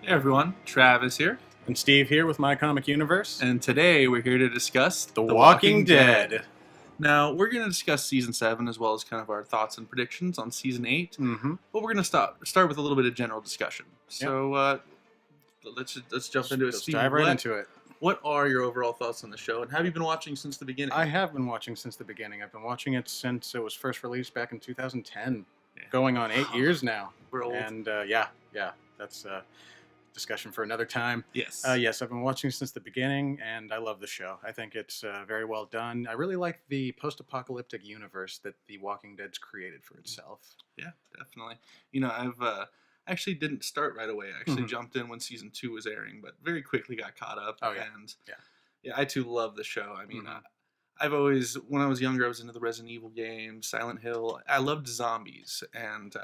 Hey everyone, Travis here, And Steve here with My Comic Universe. and today we're here to discuss The Walking Dead. Now, we're going to discuss Season 7 as well as kind of our thoughts and predictions on Season 8, Mm-hmm. but we're going to start with a little bit of general discussion. So, let's jump into it. Let's Steve, dive right into it. What are your overall thoughts on the show, and have you been watching since the beginning? I have been watching since the beginning. I've been watching it since it was first released back in 2010. Yeah. Going on 8 years now. We're old. And that's a discussion for another time. Yes. Yes, I've been watching since the beginning, and I love the show. I think it's very well done. I really like the post-apocalyptic universe that The Walking Dead's created for itself. Yeah, definitely. You know, I've actually didn't start right away. I actually Mhm. jumped in when Season 2 was airing, but very quickly got caught up. Oh, yeah. And Yeah. yeah, I too love the show. I mean, Mhm. I've always, when I was younger, I was into the Resident Evil games, Silent Hill. I loved zombies, and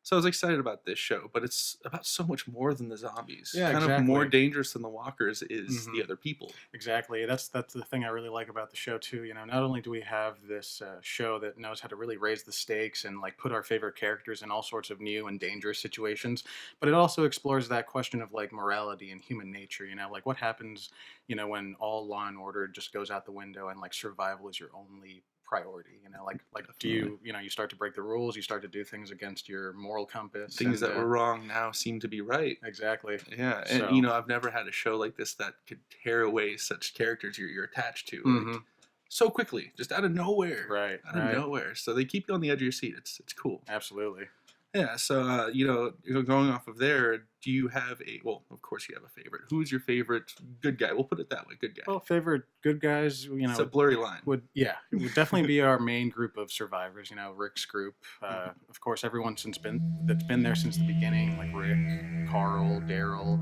so I was excited about this show. But it's about so much more than the zombies. Yeah, kind of more exactly. dangerous than the walkers is Mhm. the other people. Exactly. That's the thing I really like about the show too. You know, not only do we have this show that knows how to really raise the stakes and like put our favorite characters in all sorts of new and dangerous situations, but it also explores that question of like morality and human nature. You know, like what happens, you know, when all law and order just goes out the window and like survival is your only priority. You know, like do you start to break the rules, you start to do things against your moral compass. Things that were wrong now seem to be right. Exactly. Yeah, and So- you know, I've never had a show like this that could tear away such characters you're attached to Mhm. so quickly, just out of nowhere. Right. Out of Right. nowhere. So they keep you on the edge of your seat. It's cool. Absolutely. Yeah. So you know, going off of there, do you have well, of course you have a favorite. Who's your favorite good guy? We'll put it that way. Good guy. Well, favorite good guys, you It's know, a blurry line. it would definitely be our main group of survivors. You know, Rick's group. Of course, everyone that's been there since the beginning, like Rick, Carl, Daryl,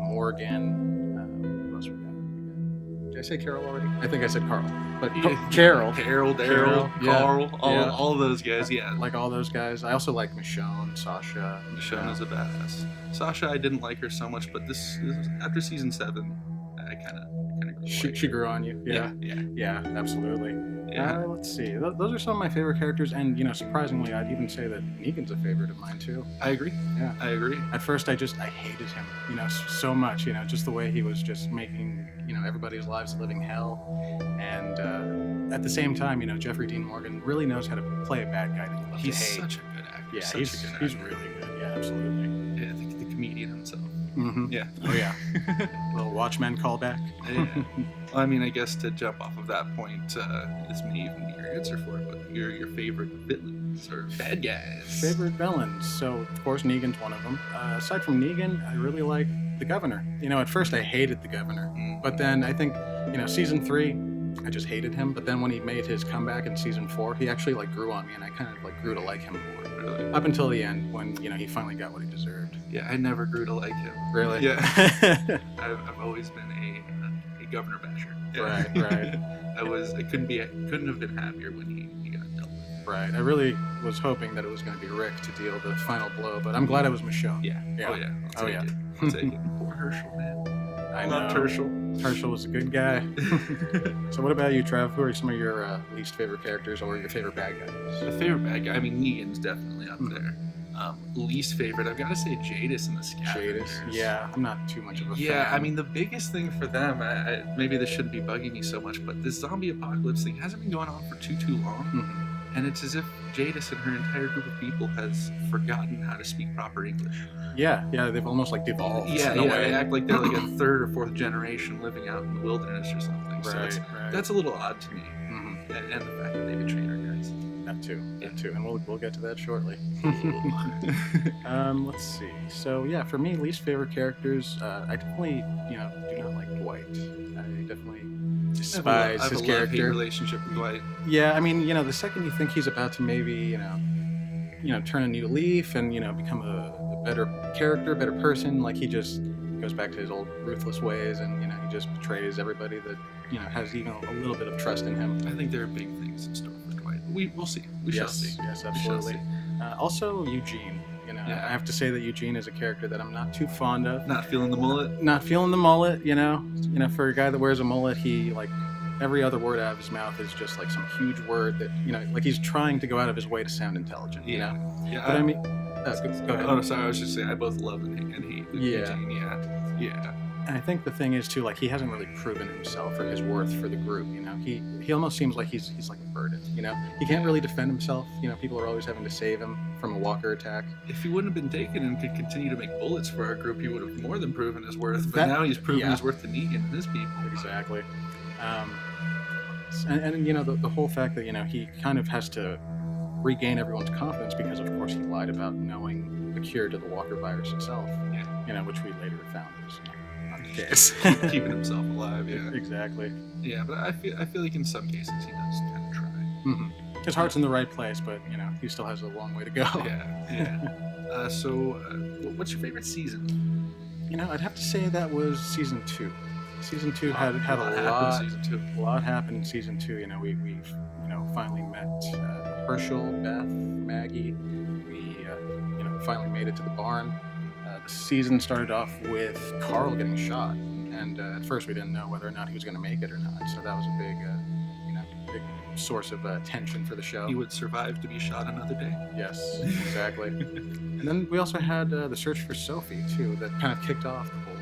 Morgan. Who else we got? Did I say Carol already? I think I said Carl, but Carol, Daryl, yeah, Carl, yeah. all those guys. Yeah. like all those guys. I also like Michonne, Sasha. Michonne is a badass. Sasha, I didn't like her so much, but this after Season 7, I kind of grew. She grew on you. Yeah. Yeah, absolutely. Yeah. Let's see. Those are some of my favorite characters, and you know, surprisingly, I'd even say that Negan's a favorite of mine too. I agree. Yeah. I agree. At first, I hated him, you know, so much, you know, just the way he was just making, you know, everybody's lives a living hell, and at the same time, you know, Jeffrey Dean Morgan really knows how to play a bad guy that you love He's to hate. such a good actor. Yeah, Such a good he's actor. really good. Yeah, absolutely. Yeah, the comedian himself. Mm-hmm. Yeah. Oh yeah. Little Watchmen callback. Yeah. Well, I mean, I guess to jump off of that point, this may even be your answer for it, but your favorite villains or bad guys. Favorite villains. So, of course, Negan's one of them. Aside from Negan, I really like the Governor. You know, at first I hated the Governor, but then I think, you know, Season 3, I just hated him. But then when he made his comeback in Season 4, he actually like grew on me, and I kind of like grew to like him more. Really? Up until the end, when you know he finally got what he deserved. Yeah, I never grew to like him. Really? Yeah. I've always been a governor basher. Yeah. Right. I couldn't have been happier when he got dealt with. Right. I really was hoping that it was going to be Rick to deal the final blow, but I'm glad it was Michonne. Yeah. Yeah. Oh yeah. Oh, yeah. I'll take it. Poor Herschel, man. I love know. Herschel. Herschel was a good guy. So what about you, Trav? Who are some of your least favorite characters or your favorite bad guys? The favorite bad guy, I mean, Negan's definitely up Mhm. there. Least favorite, I've got to say Jadis and the Scavengers. Jadis. Yeah, I'm not too much of a fan. Yeah, I mean, the biggest thing for them, maybe this shouldn't be bugging me so much, but this zombie apocalypse thing hasn't been going on for too long. Mhm. And it's as if Jadis and her entire group of people has forgotten how to speak proper English. Yeah, they've almost like devolved. Yeah, in a way. they act like they're like a third or fourth generation living out in the wilderness or something. So Right. that's a little odd to me. Mhm. And the fact that they betrayed our guys. That too, and we'll get to that shortly. Let's see. So yeah, for me, least favorite characters, I definitely, you know, do not like Dwight. I definitely despise I have his a love-hate character. relationship with Dwight. Yeah, I mean, you know, the second you think he's about to maybe, you know, turn a new leaf and you know become a better character, better person, like he just goes back to his old ruthless ways, and you know, he just betrays everybody that you know has even a little bit of trust in him. I think there are big things in store for Dwight. We'll see. We shall see. Yes, We shall absolutely. Also, Eugene. You know, Yeah. I have to say that Eugene is a character that I'm not too fond of. Not feeling the mullet. Not feeling the mullet. You know, for a guy that wears a mullet, he like every other word out of his mouth is just like some huge word that you know, like he's trying to go out of his way to sound intelligent. You know, Yeah. but I mean, go ahead. Oh, sorry. I was just saying I both love and hate Yeah. Eugene, yeah. And I think the thing is too, like he hasn't really proven himself or his worth for the group. You know, he almost seems like he's like a burden. You know, he can't really defend himself. You know, people are always having to save him from a walker attack. If he wouldn't have been taken and could continue to make bullets for our group, he would have more than proven his worth. But That- now he's proven yeah. his worth to Negan and his people. Exactly. And you know the whole fact that, you know, he kind of has to regain everyone's confidence because of course he lied about knowing the cure to the Walker virus itself. Yeah. You know, which we later found was not the case. Keeping himself alive, yeah. Exactly. Yeah, but I feel like in some cases he does kind of try. Mm-hmm. His heart's in the right place, but you know he still has a long way to go. Yeah. So, what's your favorite season? You know, I'd have to say that was season 2. Season 2 had a happened lot. in season 2. A lot happened in season 2. You know, we've finally met Herschel, Beth, Maggie. We finally made it to the barn. The season started off with Carl getting shot, and at first we didn't know whether or not he was going to make it or not. So that was a big source of tension for the show. He would survive to be shot another day. Yes, exactly. And then we also had the search for Sophie too, that kind of kicked off the whole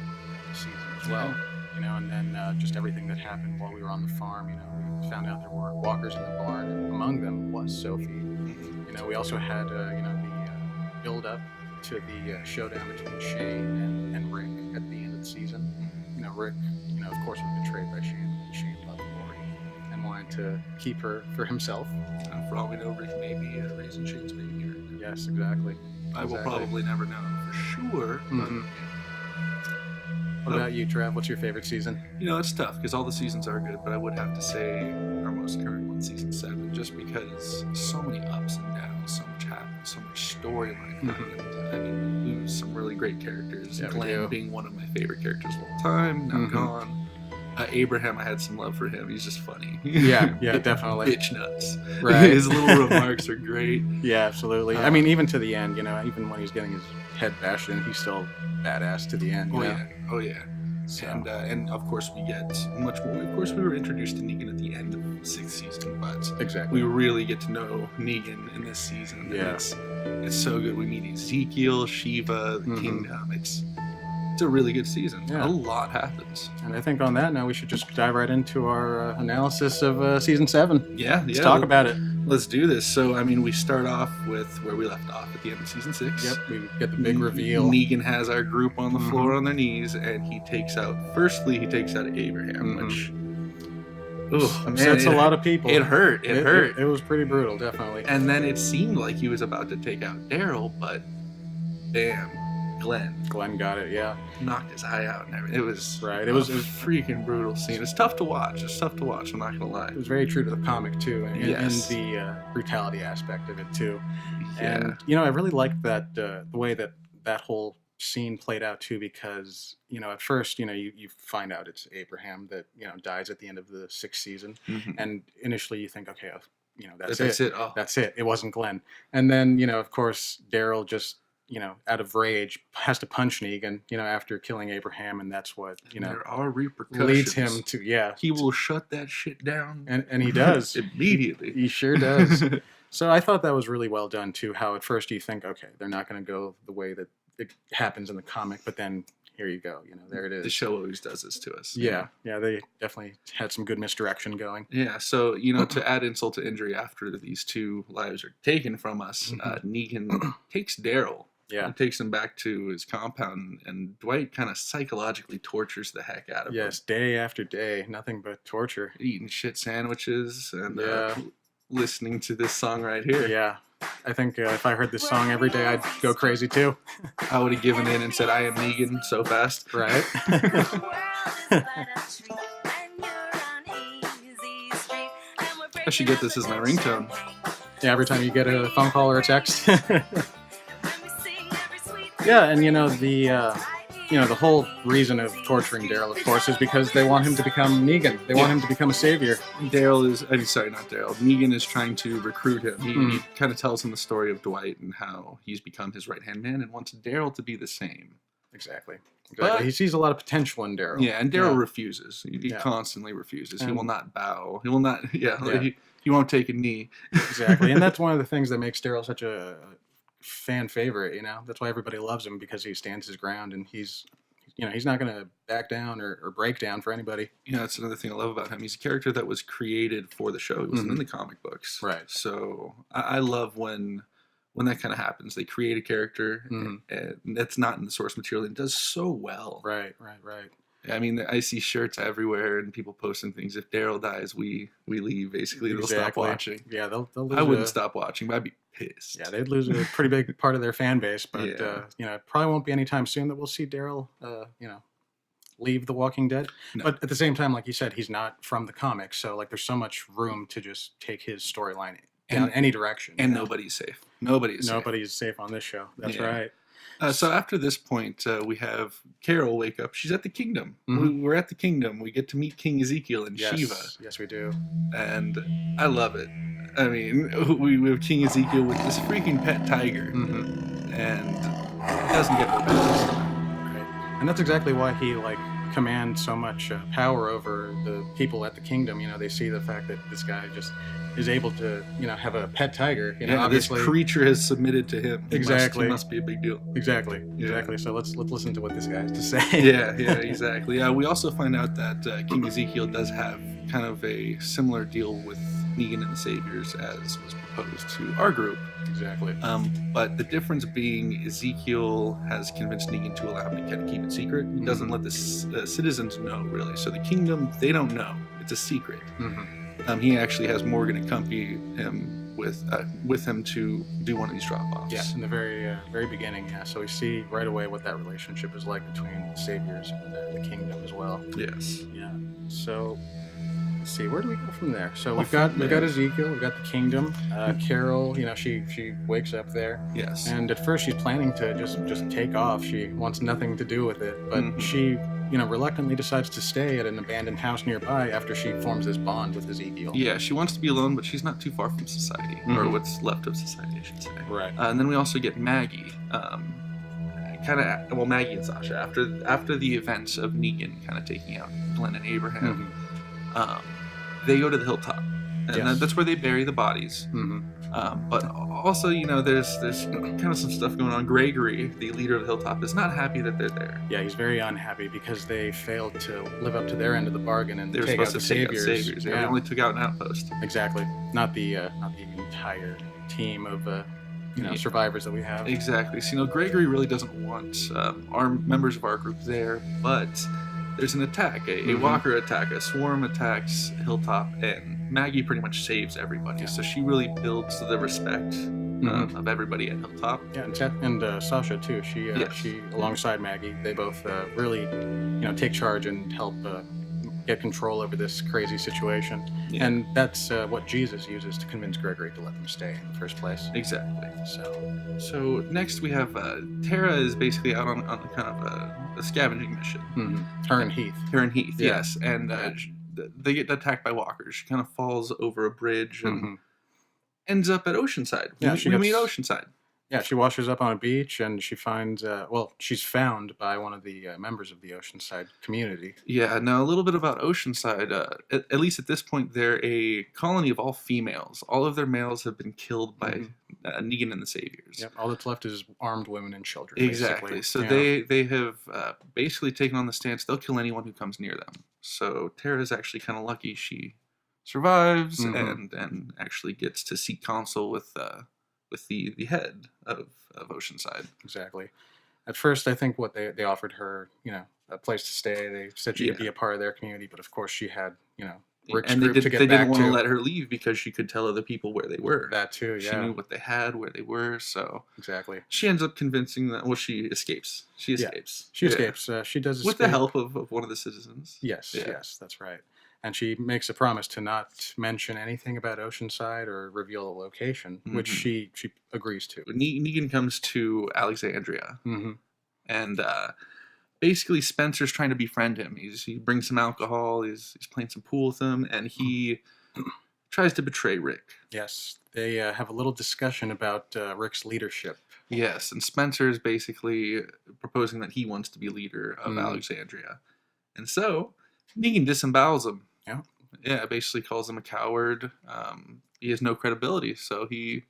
season as well. You know, and then just everything that happened while we were on the farm. You know, we found out there were walkers in the barn, and among them was Sophie. You know, we also had the build up to the showdown between Shane and Rick at the end of the season. You know, Rick, of course, was betrayed by Shane. Shane loved Lori and wanted to keep her for himself. For all we know, Rick may be raising Shane's baby here. Yes, exactly. I will probably never know for sure. Mm-hmm. What about you, Trav? What's your favorite season? You know, it's tough because all the seasons are good, but I would have to say our most current one, season 7, just because so many ups and downs, so much happens, so much storyline. Mm-hmm. I mean, we lose some really great characters. Yeah, Glenn being one of my favorite characters of all time, now gone. Abraham, I had some love for him. He's just funny. Yeah, definitely. Bitch nuts. Right. His little remarks are great. Yeah, absolutely. I mean, even to the end, even when he's getting his head bashed in, he's still badass to the end. Oh yeah. So. And of course we get much more. Of course we were introduced to Negan at the end of the 6th season, but exactly, we really get to know Negan in this season. Yeah. It's so good. We meet Ezekiel, Shiva, the Kingdom. It's a really good season. Yeah. A lot happens. And I think on that now we should just dive right into our analysis of season 7. Yeah. Let's talk about it. Let's do this. So, I mean, we start off with where we left off at the end of season 6. Yep, we get the big reveal. Negan has our group on the floor on their knees, and he takes out Abraham, which upsets a lot of people. It hurt. It hurt. It was pretty brutal, definitely. And then it seemed like he was about to take out Daryl, but bam, Glenn got it. Yeah, knocked his eye out and everything. It was right. It was a freaking brutal scene. It's tough to watch. I'm not gonna lie. It was very true to the comic too, and the brutality aspect of it too. Yeah. And I really liked that the way that whole scene played out too, because at first you find out it's Abraham that dies at the end of the 6th season, and initially you think, okay, that's it. Oh. That's it. It wasn't Glenn. And then of course Daryl just out of rage has to punch Negan after killing Abraham, and that's what there are repercussions. leads him to he will shut that shit down, and he does immediately. He sure does. So I thought that was really well done too, how at first you think, okay, they're not going to go the way that it happens in the comic, but then here you go, there it is. The show always does this to us. Yeah, they definitely had some good misdirection going. Yeah, so, to add insult to injury, after these 2 lives are taken from us, Negan takes Daryl. Yeah. And takes him back to his compound, and Dwight kind of psychologically tortures the heck out of him. Yes, day after day, nothing but torture. Eating shit sandwiches and listening to this song right here. Yeah. I think if I heard this song every day, I'd go crazy too. I would have given in and said, I am Negan so fast. Right? I should get this as my ringtone. Yeah, every time you get a phone call or a text. Yeah, and the whole reason of torturing Daryl, of course, is because they want him to become Negan. They want him to become a savior. Negan is trying to recruit him. He kind of tells him the story of Dwight and how he's become his right-hand man and wants Daryl to be the same. Exactly. But he sees a lot of potential in Daryl. Yeah, and Daryl refuses. He constantly refuses. He will not bow. He will not, he won't take a knee. Exactly, and that's one of the things that makes Daryl such a fan favorite. That's why everybody loves him, because he stands his ground, and he's not going to back down or break down for anybody. That's another thing I love about him. He's a character that was created for the show. He wasn't in the comic books, Right. So I love when that kind of happens. They create a character and that's not in the source material and does so well. Right. I mean, I see shirts everywhere and people posting things. If Daryl dies, we leave. Basically, they'll stop watching. Yeah, they'll lose. I wouldn't stop watching, but I'd be pissed. Yeah, they'd lose a pretty big part of their fan base. But it probably won't be anytime soon that we'll see Daryl, leave The Walking Dead. No. But at the same time, like you said, he's not from the comics, so like there's so much room to just take his storyline in any direction. And nobody's safe. Nobody's safe on this show. That's Yeah. right. So after this point, we have Carol wake up. She's at the kingdom. We're at the kingdom. We get to meet King Ezekiel and Shiva. Yes, we do. And I love it. I mean, we have King Ezekiel with this freaking pet tiger. And it doesn't get more better. Right. And that's exactly why he commands so much power over the people at the kingdom. They see the fact that this guy just is able to, have a pet tiger. Obviously, this creature has submitted to him. Exactly. He must be a big deal. Exactly. So let's listen to what this guy has to say. Yeah, exactly. We also find out that King Ezekiel does have kind of a similar deal with Negan and the Saviors as was proposed to our group. Exactly. But the difference being Ezekiel has convinced Negan to allow him to keep it secret. He doesn't let the citizens know, really. So the kingdom, they don't know. It's a secret. He actually has Morgan accompany him with him to do one of these drop-offs. Yeah, in the very beginning. Yeah, so we see right away what that relationship is like between the Saviors and the kingdom as well. Yes. Yeah. So let's see, where do we go from there? So we've got Ezekiel, we've got the kingdom. Carol, she wakes up there. Yes. And at first she's planning to just take off. She wants nothing to do with it, but she reluctantly decides to stay at an abandoned house nearby after she forms this bond with Ezekiel. Yeah, she wants to be alone, but she's not too far from society, or what's left of society, I should say. Right. And then we also get Maggie. Maggie and Sasha, after the events of Negan kind of taking out Glenn and Abraham, they go to the hilltop. And that's where they bury the bodies. But also, there's kind of some stuff going on. Gregory, the leader of the Hilltop, is not happy that they're there. Yeah, he's very unhappy because they failed to live up to their end of the bargain and They were take out supposed the to take out Saviors. Saviors. They only took out an outpost. Exactly. Not the entire team of survivors that we have. Exactly. So, Gregory really doesn't want our members of our group there, but there's an attack, a walker attack, a swarm attacks Hilltop, and Maggie pretty much saves everybody. So she really builds the respect of everybody at Hilltop. Yeah, and Sasha too. She alongside Maggie, they both really take charge and help get control over this crazy situation. Yeah. And that's what Jesus uses to convince Gregory to let them stay in the first place. Exactly. So next we have Tara is basically out on kind of a scavenging mission. Her and Heath. Yes. And they get attacked by walkers. She kind of falls over a bridge and ends up at Oceanside. We meet Oceanside. Yeah, she washes up on a beach and she finds, she's found by one of the members of the Oceanside community. Yeah, now a little bit about Oceanside. At least at this point, they're a colony of all females. All of their males have been killed by Negan and the Saviors. Yep, all that's left is armed women and children. Exactly. So they have basically taken on the stance they'll kill anyone who comes near them. So Tara's actually kind of lucky she survives and actually gets to seek counsel with the head of Oceanside. Exactly. At first, I think what they offered her, a place to stay. They said she could be a part of their community, but of course she had, Rick's and group to get back to. They didn't want to let her leave because she could tell other people where they were. That too, yeah. She knew what they had, where they were, so... Exactly. She ends up convincing them... Well, she escapes. She escapes. She escapes. She does escape. With the help of one of the citizens. Yes, that's right. And she makes a promise to not mention anything about Oceanside or reveal the location, which she agrees to. Negan comes to Alexandria, and basically Spencer's trying to befriend him. He brings some alcohol, he's playing some pool with him, and he tries to betray Rick. Yes, they have a little discussion about Rick's leadership. Yes, and Spencer is basically proposing that he wants to be leader of Alexandria. And so, Negan disembowels him. Yeah. Yeah, basically calls him a coward, he has no credibility, so he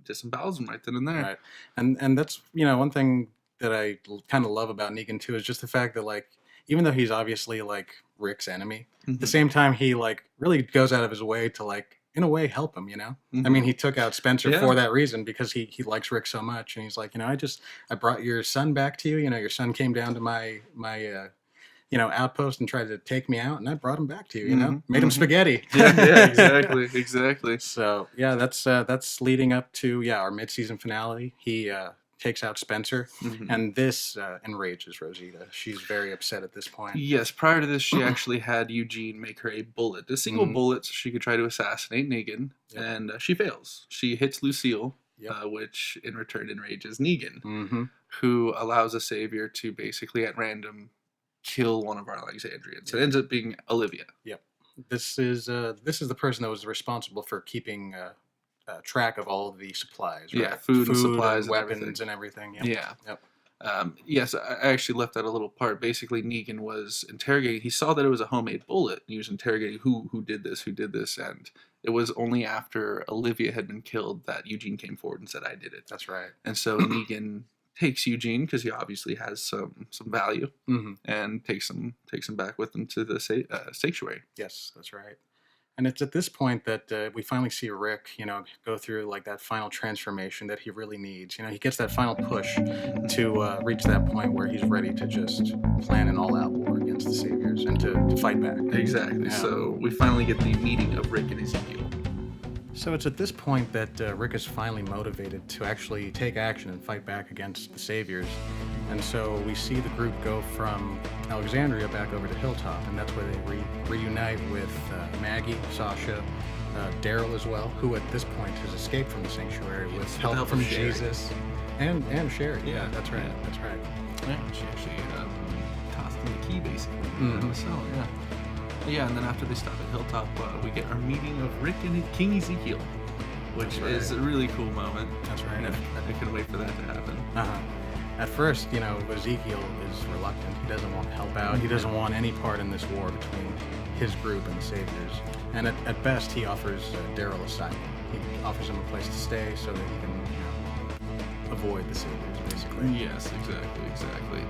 disembowels him right then and there. Right, and that's one thing that I kind of love about Negan too is just the fact that like even though he's obviously like Rick's enemy, at the same time he like really goes out of his way to like in a way help him. I mean he took out Spencer for that reason because he likes Rick so much, and he's like I brought your son back to you. Your son came down to my outpost and tried to take me out, and I brought him back to you. Made him spaghetti. Yeah, exactly. So yeah, that's leading up to our mid-season finale. He takes out Spencer, and this enrages Rosita. She's very upset at this point. Yes, prior to this, she actually had Eugene make her a single bullet, so she could try to assassinate Negan, and she fails. She hits Lucille, which in return enrages Negan, who allows a savior to basically at random kill one of our Alexandrians. It ends up being Olivia. Yep. This is the person that was responsible for keeping track of all of the supplies. Right? Yeah, food and supplies, and weapons, and everything. Yep. Yeah. Yep. Yes, I actually left out a little part. Basically, Negan was interrogating. He saw that it was a homemade bullet. He was interrogating who did this, and it was only after Olivia had been killed that Eugene came forward and said, "I did it." That's right. And so Negan takes Eugene because he obviously has some value, and takes him back with him to the sanctuary. Yes, that's right. And it's at this point that we finally see Rick, go through like that final transformation that he really needs. He gets that final push to reach that point where he's ready to just plan an all-out war against the Saviors and to fight back. Exactly. Yeah. So we finally get the meeting of Rick and Ezekiel. So it's at this point that Rick is finally motivated to actually take action and fight back against the Saviors. And so we see the group go from Alexandria back over to Hilltop, and that's where they reunite with Maggie, Sasha, Daryl as well, who at this point has escaped from the sanctuary with help from Jesus and Sherry. Yeah, that's right. That's right. Yeah, she actually tossed him the key basically. So yeah. Yeah, and then after they stop at Hilltop, we get our meeting of Rick and King Ezekiel, which is a really cool moment. That's right. I couldn't wait for that to happen. At first, Ezekiel is reluctant. He doesn't want to help out. He doesn't want any part in this war between his group and the Saviors. And at best, he offers Daryl asylum. He offers him a place to stay so that he can avoid the Saviors, basically. Yes, exactly.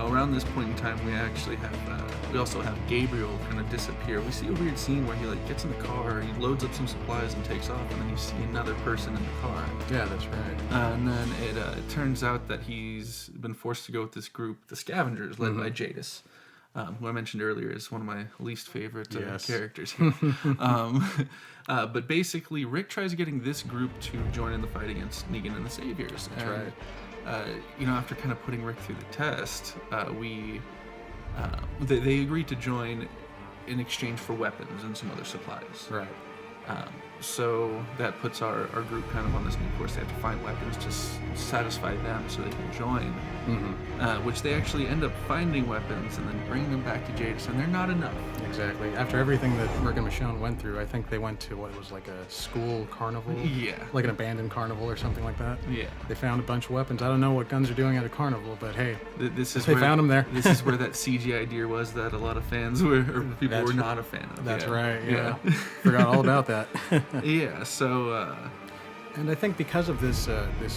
Around this point in time, we also have Gabriel kind of disappear. We see a weird scene where he gets in the car, he loads up some supplies and takes off, and then you see another person in the car. Yeah, that's right. And then it turns out that he's been forced to go with this group, the Scavengers, led by Jadis, who I mentioned earlier is one of my least favorite characters here. But basically, Rick tries getting this group to join in the fight against Negan and the Saviors. That's right. After kind of putting Rick through the test, they agreed to join in exchange for weapons and some other supplies. Right. So that puts our group kind of on this new course. They have to find weapons to satisfy them so they can join. Which they actually end up finding weapons and then bringing them back to Jadis, and they're not enough. Exactly. After everything that Rick and Michonne went through, I think they went to what was like a school carnival? Yeah. Like an abandoned carnival or something like that? Yeah. They found a bunch of weapons. I don't know what guns are doing at a carnival, but hey, they found them there. This is where that CGI deer was that a lot of fans were not a fan of. That's right, yeah. Forgot all about that. Yeah, so... And I think because of this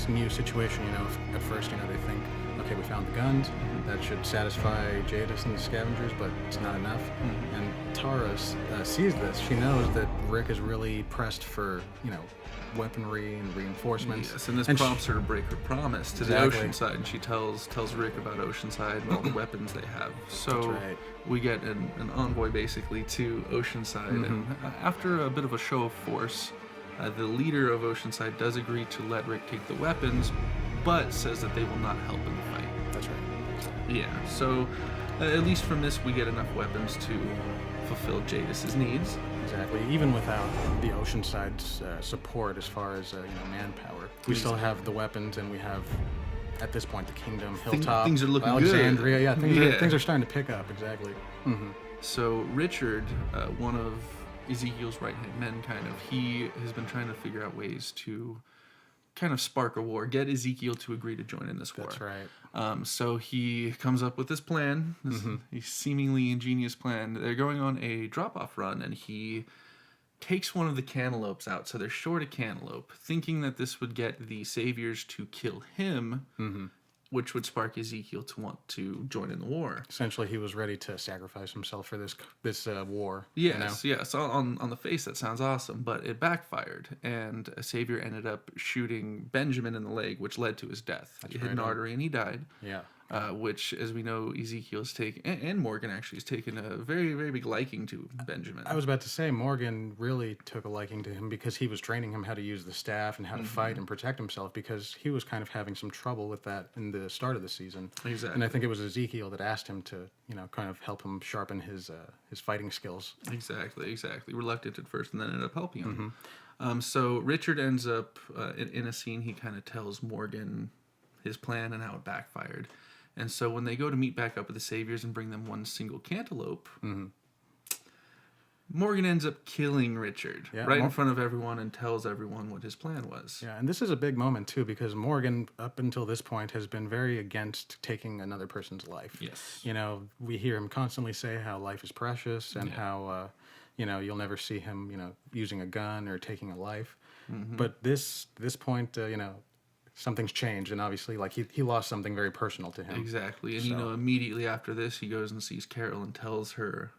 new situation, at first, they think, okay, we found the guns, that should satisfy Jadis and the Scavengers, but it's not enough. And Tara sees this. She knows that Rick is really pressed for, weaponry and reinforcements. Yes, and this prompts her to break her promise to the Oceanside, and she tells Rick about Oceanside and all the weapons they have. So we get an envoy basically to Oceanside, and after a bit of a show of force, the leader of Oceanside does agree to let Rick take the weapons, but says that they will not help in the fight. That's right. Yeah, so at least from this we get enough weapons to fulfill Jadis's needs. Exactly. Even without the Oceanside's support as far as manpower, we still have the weapons, and we have at this point the Kingdom, Hilltop, things are looking Alexandria. good. Yeah, things are starting to pick up. Exactly. So Richard, one of Ezekiel's right-hand men, he has been trying to figure out ways to kind of spark a war, get Ezekiel to agree to join in this war. That's right. So he comes up with this plan, this seemingly ingenious plan. They're going on a drop-off run, and he takes one of the cantaloupes out. So they're short a cantaloupe, thinking that this would get the saviors to kill him, which would spark Ezekiel to want to join in the war. Essentially, he was ready to sacrifice himself for this war. Yes, yes. On the face, that sounds awesome, but it backfired, and a savior ended up shooting Benjamin in the leg, which led to his death. He hit an artery, and he died. Yeah. Which, as we know, Ezekiel's taken, and Morgan actually has taken a very, very big liking to Benjamin. I was about to say, Morgan really took a liking to him because he was training him how to use the staff and how to fight and protect himself, because he was kind of having some trouble with that in the start of the season. Exactly. And I think it was Ezekiel that asked him to, kind of help him sharpen his fighting skills. Exactly. Reluctant at first, and then ended up helping him. So Richard ends up, in a scene, he kind of tells Morgan his plan and how it backfired. And so when they go to meet back up with the saviors and bring them one single cantaloupe, Morgan ends up killing Richard in front of everyone and tells everyone what his plan was. Yeah, and this is a big moment, too, because Morgan, up until this point, has been very against taking another person's life. Yes. We hear him constantly say how life is precious and how, you'll never see him, using a gun or taking a life. But this point, something's changed, and obviously, like, he lost something very personal to him. Exactly, and immediately after this, he goes and sees Carol and tells her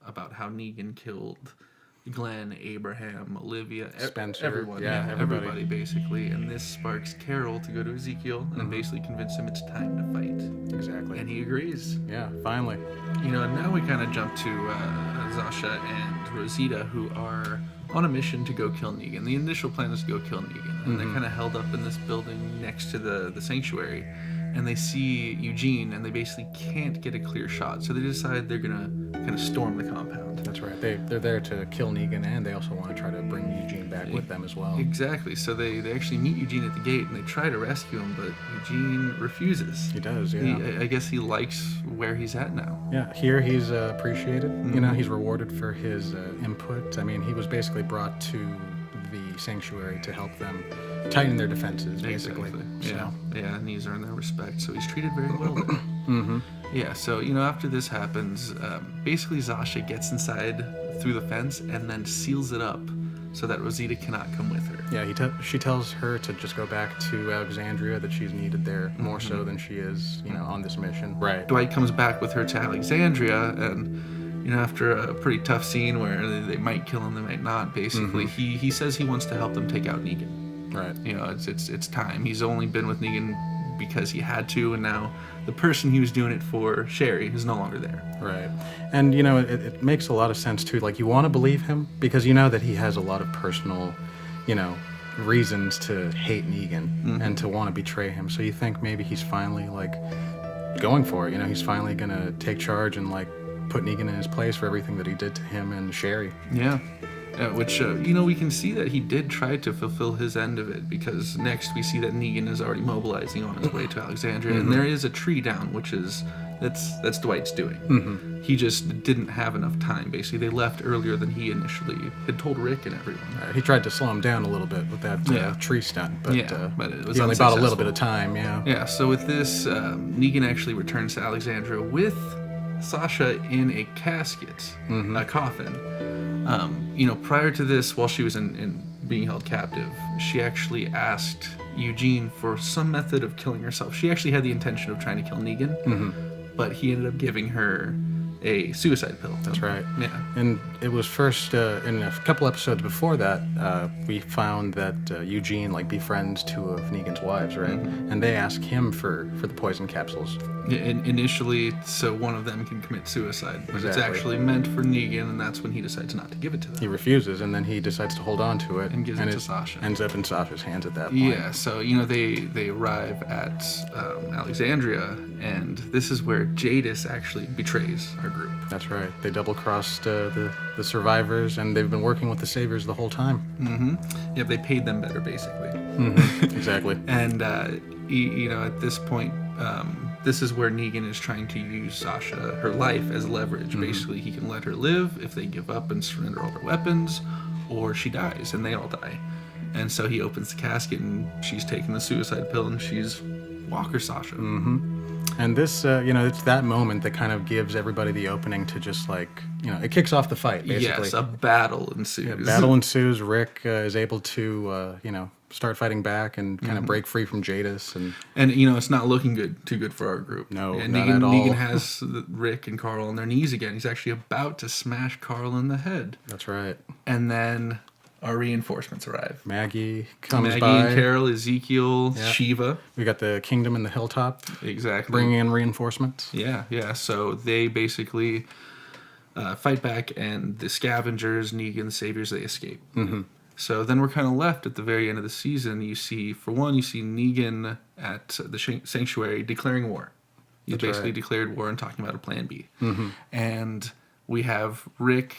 about how Negan killed Glenn, Abraham, Olivia, Spencer, everyone, everybody basically. And this sparks Carol to go to Ezekiel and basically convince him it's time to fight. Exactly, and he agrees. Yeah, finally. And now we kind of jump to Zasha and Rosita, who are on a mission to go kill Negan. The initial plan is to go kill Negan, and they're kind of held up in this building next to the sanctuary, and they see Eugene, and they basically can't get a clear shot, so they decide they're gonna kind of storm the compound. That's right. They're there to kill Negan, and they also want to try to bring Eugene back with them as well. Exactly. So they actually meet Eugene at the gate, and they try to rescue him, but Eugene refuses. He does, yeah. I guess he likes where he's at now. Yeah, here he's appreciated. He's rewarded for his input. I mean, he was basically brought to the sanctuary to help them tighten their defenses, basically. Exactly. Yeah, and he's earned their respect, so he's treated very well there. Yeah, so, after this happens, basically Zasha gets inside through the fence and then seals it up so that Rosita cannot come with her. Yeah, she tells her to just go back to Alexandria, that she's needed there more so than she is, on this mission. Right. Dwight comes back with her to Alexandria, and after a pretty tough scene where they might kill him, they might not, basically, he says he wants to help them take out Negan. Right. It's time. He's only been with Negan because he had to, and now the person he was doing it for, Sherry, is no longer there. Right. And, it makes a lot of sense, too. Like, you want to believe him because you know that he has a lot of personal, reasons to hate Negan and to want to betray him. So you think maybe he's finally, going for it. He's finally going to take charge and, put Negan in his place for everything that he did to him and Sherry. Yeah. Which, we can see that he did try to fulfill his end of it, because next we see that Negan is already mobilizing on his way to Alexandria, and there is a tree down, which that's Dwight's doing. He just didn't have enough time, basically. They left earlier than he initially had told Rick and everyone. He tried to slow him down a little bit with that tree stunt, but, but it was he only bought a little bit of time, Yeah, so with this, Negan actually returns to Alexandria with Sasha in a casket, a coffin. Prior to this, while she was in being held captive, she actually asked Eugene for some method of killing herself. She actually had the intention of trying to kill Negan, but he ended up giving her a suicide pill. That's right. Yeah. And it was first, in a couple episodes before that, we found that Eugene, befriends two of Negan's wives, right? And they ask him for the poison capsules. Initially, so one of them can commit suicide, but it's actually meant for Negan, and that's when he decides not to give it to them. He refuses, and then he decides to hold on to it. And gives it to Sasha. Ends up in Sasha's hands at that point. Yeah, so, they arrive at Alexandria, and this is where Jadis actually betrays our group. That's right. They double-crossed the survivors, and they've been working with the Saviors the whole time. Yeah, they paid them better, basically. Exactly. And, at this point, this is where Negan is trying to use Sasha, her life, as leverage. Basically, he can let her live if they give up and surrender all their weapons, or she dies, and they all die. And so he opens the casket, and she's taking the suicide pill, and she's Walker Sasha. And this, it's that moment that kind of gives everybody the opening to just like, it kicks off the fight, basically. Yes, a battle ensues. Yeah, battle ensues. Rick is able to, start fighting back and kind of break free from Jadis. And it's not looking too good for our group. No, and not at all. Negan has Rick and Carl on their knees again. He's actually about to smash Carl in the head. That's right. And then our reinforcements arrive. Maggie comes by. Maggie and Carol, Ezekiel, Shiva. We got the Kingdom and the Hilltop. Exactly. Bringing in reinforcements. Yeah. So they basically fight back, and the scavengers, Negan, the saviors, they escape. Mm-hmm. So then we're kind of left at the very end of the season. You see Negan at the sanctuary declaring war. He's basically declared war and talking about a plan B. Mm-hmm. And we have Rick,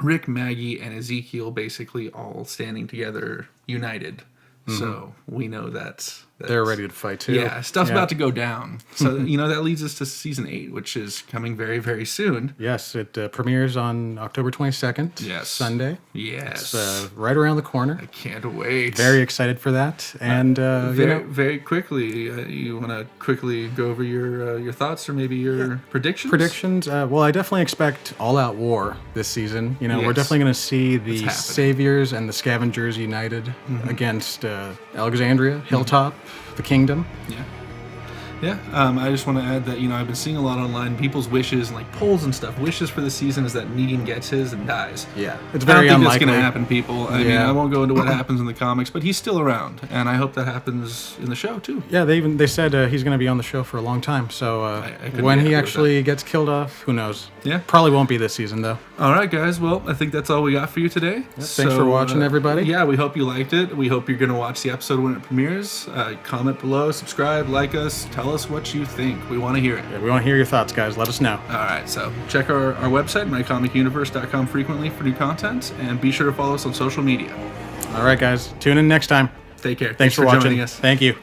Maggie, and Ezekiel basically all standing together, united. Mm-hmm. So we know that's they're ready to fight too. Yeah, stuff's about to go down. So that leads us to season 8, which is coming very, very soon. Yes, it premieres on October 22nd. Yes, Sunday. Yes, it's right around the corner. I can't wait. Very excited for that. And very quickly, you want to quickly go over your thoughts or maybe your predictions? Predictions. Well, I definitely expect all-out war this season. We're definitely going to see the Saviors and the Scavengers united against Alexandria, Hilltop, the Kingdom. Yeah. I just want to add that, I've been seeing a lot online, people's wishes and like polls and stuff. Wishes for the season is that Negan gets his and dies. Yeah. It's very unlikely. I don't think that's going to happen, people. I mean, I won't go into what happens in the comics, but he's still around, and I hope that happens in the show too. Yeah, they said he's going to be on the show for a long time, so when he actually gets killed off, who knows? Yeah. Probably won't be this season, though. All right, guys. Well, I think that's all we got for you today. Yep, thanks for watching, everybody. Yeah, we hope you liked it. We hope you're going to watch the episode when it premieres. Comment below, subscribe, like us, tell us what you think. We want to hear it. Yeah, we want to hear your thoughts, guys. Let us know. All right, so check our website, mycomicuniverse.com, frequently for new content, and be sure to follow us on social media. All right, guys. Tune in next time. Take care. Thanks for watching. joining us. Thank you.